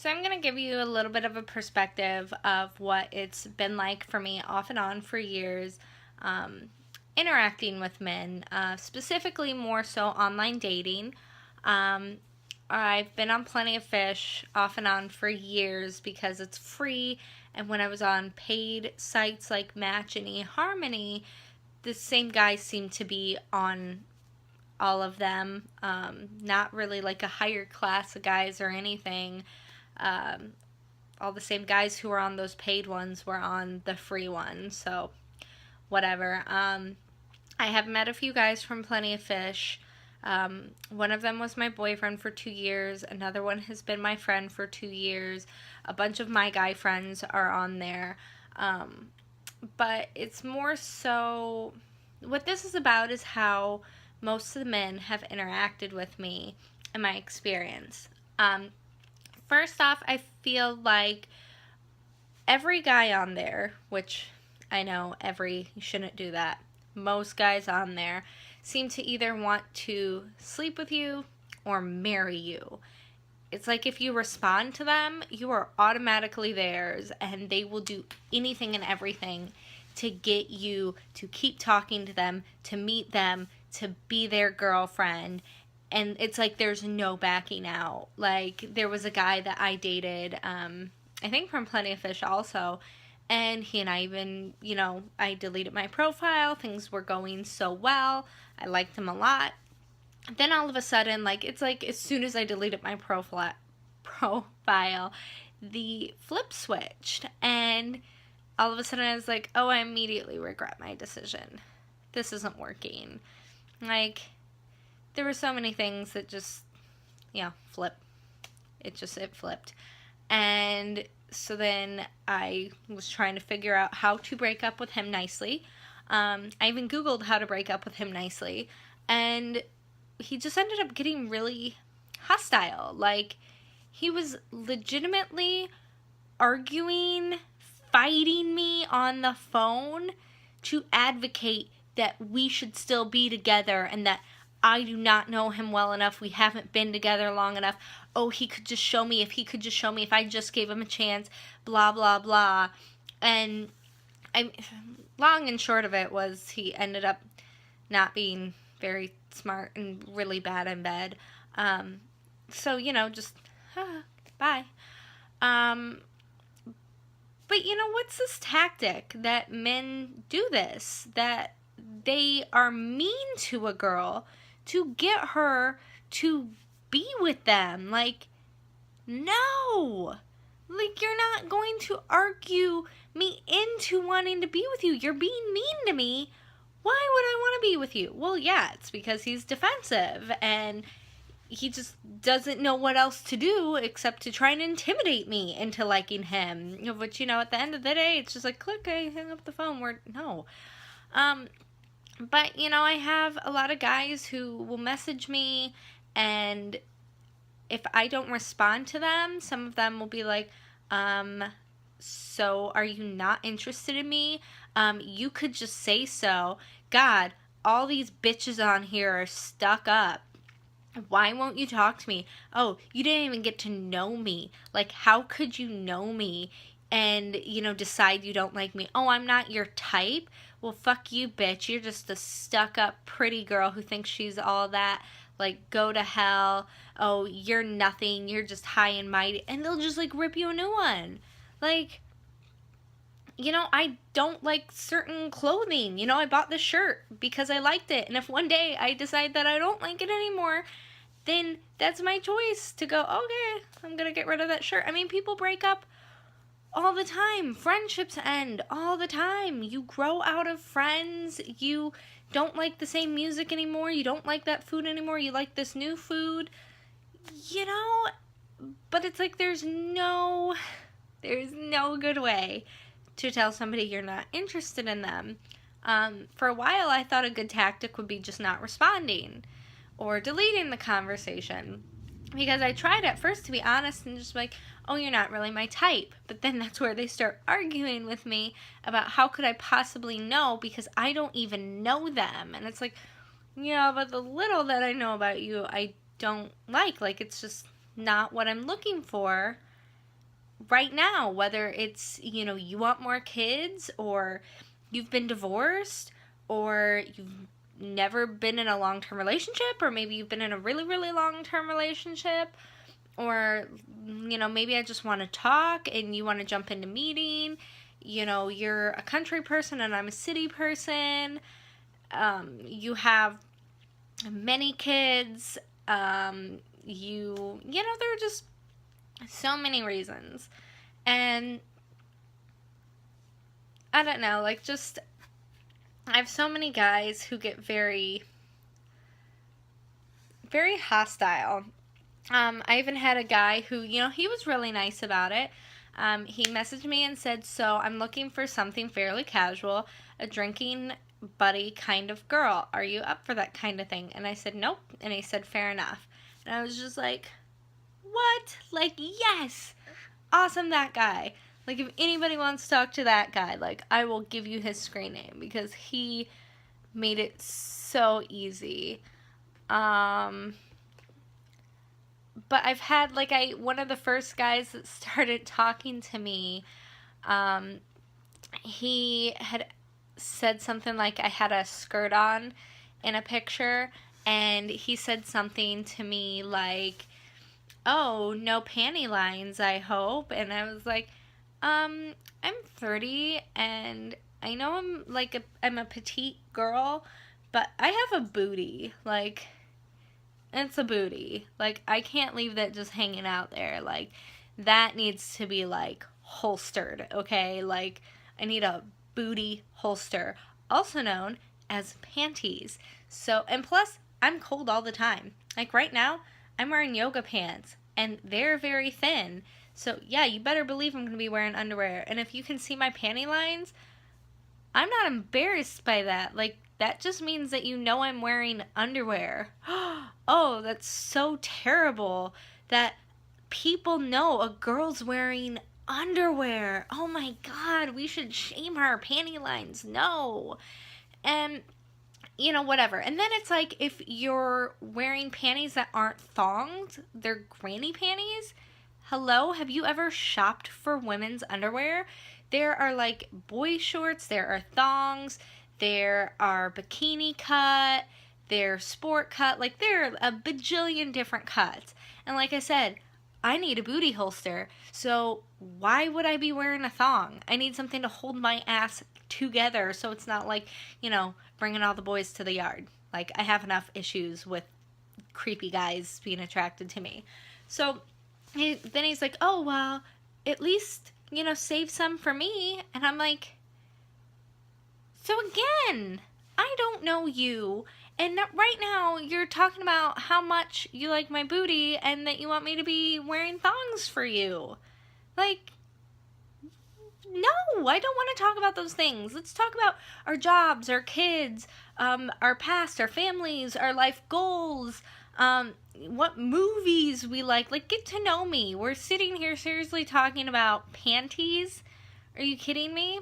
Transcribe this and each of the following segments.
So I'm going to give you a little bit of a perspective of what it's been like for me off and on for years, um, interacting with men, specifically more so online dating. Um, I've been on Plenty of Fish off and on for years because it's free, and when I was on paid sites like Match and eHarmony, the same guys seem to be on all of them. Not really like a higher class of guys or anything. Um, all the same guys who were on those paid ones were on the free ones, so whatever. I have met a few guys from Plenty of Fish. One of them was my boyfriend for 2 years. Another one has been my friend for 2 years. A bunch of my guy friends are on there. But it's more so, what this is about is how most of the men have interacted with me in my experience. First off, I feel like every guy on there, which I know you shouldn't do that. Most guys on there seem to either want to sleep with you or marry you. It's like if you respond to them, you are automatically theirs, and they will do anything and everything to get you to keep talking to them, to meet them, to be their girlfriend. And it's like there's no backing out. Like, there was a guy that I dated, I think from Plenty of Fish also, and he and I even, I deleted my profile. Things were going so well. I liked him a lot. Then all of a sudden, it's like as soon as I deleted my profile, the flip switched. And all of a sudden I was like, oh, I immediately regret my decision. This isn't working. There were so many things that just, flip. It flipped. And so then I was trying to figure out how to break up with him nicely. I even Googled how to break up with him nicely. And he just ended up getting really hostile. He was legitimately arguing, fighting me on the phone to advocate that we should still be together and that I do not know him well enough. We haven't been together long enough. Oh, he could just show me. If he could just show me, if I just gave him a chance, blah, blah, blah. And long and short of it was he ended up not being very smart and really bad in bed. So, just, bye. But, what's this tactic that men do this? That they are mean to a girl to get her to be with them. No! You're not going to argue me into wanting to be with you. You're being mean to me. Why would I want to be with you? Well, yeah, it's because he's defensive and he just doesn't know what else to do except to try and intimidate me into liking him. Which, at the end of the day, it's just like, click, I hang up the phone. No. But, I have a lot of guys who will message me, and if I don't respond to them, some of them will be like, so are you not interested in me? You could just say so. God, all these bitches on here are stuck up. Why won't you talk to me? Oh, you didn't even get to know me. How could you know me and, decide you don't like me? Oh, I'm not your type? Well, fuck you, bitch. You're just a stuck-up pretty girl who thinks she's all that. Go to hell. Oh, you're nothing. You're just high and mighty. And they'll just, rip you a new one. I don't like certain clothing. I bought this shirt because I liked it. And if one day I decide that I don't like it anymore, then that's my choice to go, okay, I'm going to get rid of that shirt. People break up all the time. Friendships end all the time. You grow out of friends. You don't like the same music anymore. You don't like that food anymore. You like this new food. But it's there's no good way to tell somebody you're not interested in them. For a while, I thought a good tactic would be just not responding or deleting the conversation. Because I tried at first to be honest and just oh, you're not really my type. But then that's where they start arguing with me about how could I possibly know because I don't even know them. And it's yeah, but the little that I know about you, I don't like. It's just not what I'm looking for. right now, whether it's, you want more kids, or you've been divorced, or you've never been in a long-term relationship, or maybe you've been in a really, really long-term relationship, or, maybe I just want to talk and you want to jump into meeting. You're a country person and I'm a city person. You have many kids. There are just so many reasons. And I don't know, I have so many guys who get very, very hostile. I even had a guy who, he was really nice about it. He messaged me and said, "So I'm looking for something fairly casual, a drinking buddy kind of girl. Are you up for that kind of thing?" And I said, "Nope." And he said, "Fair enough." And I was just like, what? Yes! Awesome, that guy. If anybody wants to talk to that guy, I will give you his screen name because he made it so easy. But I've had, one of the first guys that started talking to me, he had said something like I had a skirt on in a picture, and he said something to me like, "Oh, no panty lines, I hope." And I was like, I'm 30, and I know I'm a petite girl, but I have a booty. It's a booty. I can't leave that just hanging out there. That needs to be, holstered, okay? I need a booty holster, also known as panties. So, and plus, I'm cold all the time. Right now, I'm wearing yoga pants, and they're very thin. So, yeah, you better believe I'm going to be wearing underwear. And if you can see my panty lines, I'm not embarrassed by that. That just means that I'm wearing underwear. Oh, that's so terrible that people know a girl's wearing underwear. Oh my God, we should shame her panty lines. No. And whatever. And then it's if you're wearing panties that aren't thongs, they're granny panties. Hello, have you ever shopped for women's underwear? There are boy shorts, there are thongs, there are bikini cut, there sport cut, there are a bajillion different cuts. And like I said, I need a booty holster, so why would I be wearing a thong? I need something to hold my ass together so it's not bringing all the boys to the yard. I have enough issues with creepy guys being attracted to me. So then he's like, "Oh, well, at least, save some for me." And I'm like, so again, I don't know you. And right now, you're talking about how much you like my booty and that you want me to be wearing thongs for you. No, I don't want to talk about those things. Let's talk about our jobs, our kids, our past, our families, our life goals, what movies we like. Get to know me. We're sitting here seriously talking about panties. Are you kidding me?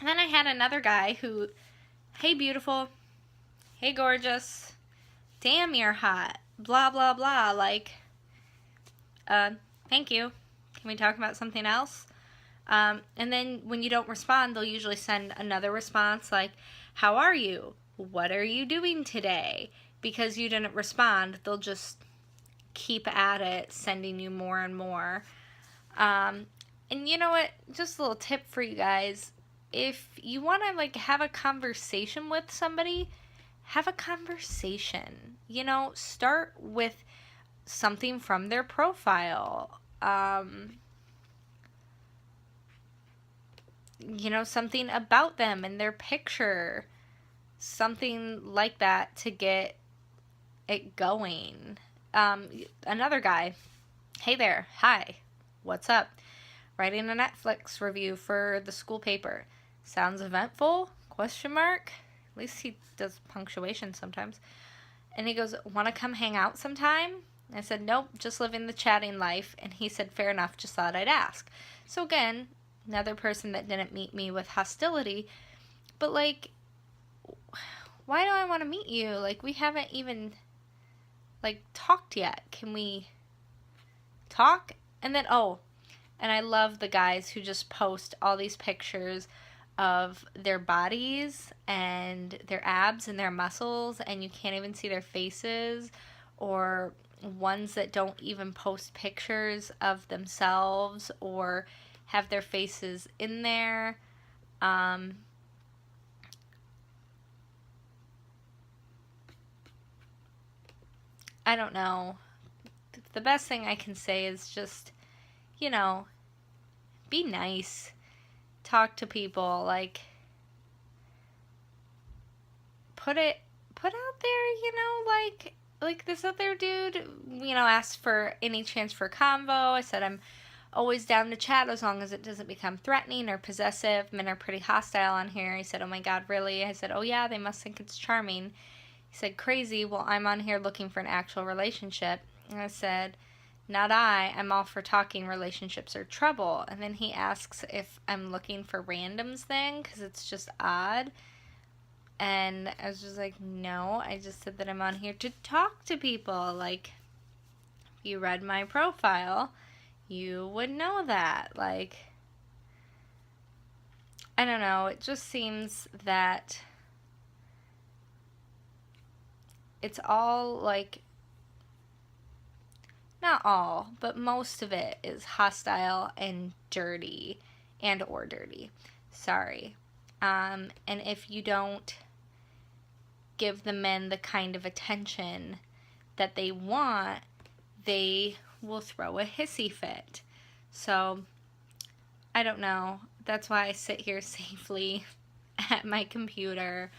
And then I had another guy who, "Hey, beautiful. Hey, gorgeous. Damn, you're hot. Blah, blah, blah." Thank you. Can we talk about something else? And then when you don't respond, they'll usually send another response "How are you? What are you doing today?" Because you didn't respond, they'll just keep at it, sending you more and more. And you know what? Just a little tip for you guys. If you want to have a conversation with somebody, have a conversation. Start with something from their profile. Something about them and their picture. Something like that to get it going. Another guy, "Hey there, hi, what's up? Writing a Netflix review for the school paper. Sounds eventful? Question mark." At least he does punctuation sometimes. And he goes, "Want to come hang out sometime?" I said, "Nope, just living the chatting life." And he said, "Fair enough, just thought I'd ask." So again, another person that didn't meet me with hostility. But why do I want to meet you? We haven't even talked yet. Can we talk? And then And I love the guys who just post all these pictures of their bodies and their abs and their muscles, and you can't even see their faces, or ones that don't even post pictures of themselves or have their faces in there. Um, I don't know. The best thing I can say is just, you know, be nice. Talk to people. Like, put it put out there, like this other dude, asked for any chance for convo. I said I'm always down to chat as long as it doesn't become threatening or possessive. Men are pretty hostile on here. He said, "Oh my god, really?" I said, "Oh yeah, they must think it's charming." He said, "Crazy. Well, I'm on here looking for an actual relationship." And I said, "Not I. I'm all for talking relationships or trouble." And then he asks if I'm looking for randoms then, because it's just odd. And I was just like, no, I just said that I'm on here to talk to people. Like, if you read my profile, you would know that. Like, I don't know. It just seems that it's all like, not all, but most of it is hostile and dirty or dirty. Sorry. And if you don't give the men the kind of attention that they want, they will throw a hissy fit. So, I don't know. That's why I sit here safely at my computer,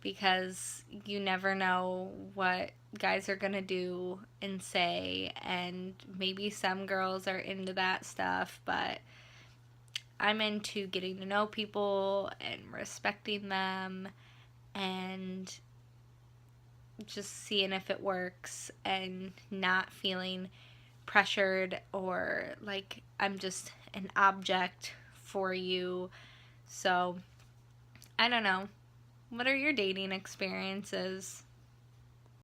because you never know what guys are going to do and say, and maybe some girls are into that stuff, but I'm into getting to know people and respecting them and just seeing if it works and not feeling pressured or like I'm just an object for you. So, I don't know. What are your dating experiences?